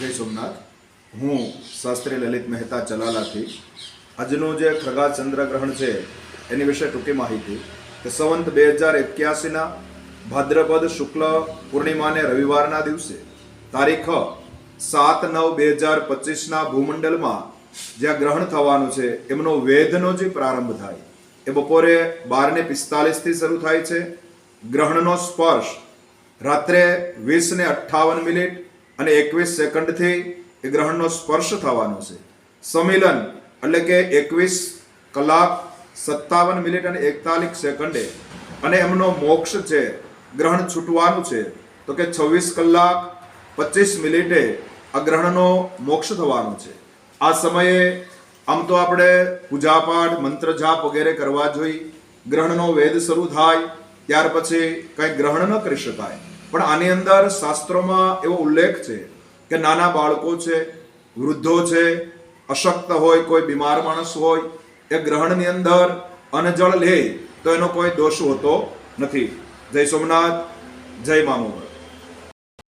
જય સોમનાથ. હું શાસ્ત્રી લલિત મહેતા ચલાલાથી આજનું જે ખગા ચંદ્રગ્રહણ છે એની વિશે ટૂંકી માહિતી કે સંવંત 2081ના ભાદ્રપદ શુક્લ પૂર્ણિમાને રવિવારના દિવસે તારીખ 7/9/2025ના ભૂમંડળમાં જ્યાં ગ્રહણ થવાનું છે એમનો વેધનો જે પ્રારંભ થાય એ બપોરે 12:45થી શરૂ થાય છે. ગ્રહણનો સ્પર્શ રાત્રે 20:58 અને 21 સેકન્ડથી એ ગ્રહણનો સ્પર્શ થવાનો છે. સંમિલન એટલે કે 21 કલાક 57 મિનિટ અને 41 સેકન્ડે અને એમનો મોક્ષ છે, ગ્રહણ છૂટવાનું છે તો કે 26 કલાક 25 મિનિટે આ ગ્રહણનો મોક્ષ થવાનો છે. આ સમયે આમ તો આપણે પૂજાપાઠ મંત્ર જાપ વગેરે કરવા જોઈએ. ગ્રહણનો વેદ શરૂ થાય ત્યાર પછી કંઈ ગ્રહણ ન કરી શકાય. પણ આની અંદર શાસ્ત્રોમાં એવો ઉલ્લેખ છે કે નાના બાળકો છે, વૃદ્ધો છે, અશક્ત હોય, કોઈ બીમાર માણસ હોય, એ ગ્રહણની અંદર અન્નજળ લે તો એનો કોઈ દોષ હોતો નથી. જય સોમનાથ, જય મા મોગલ.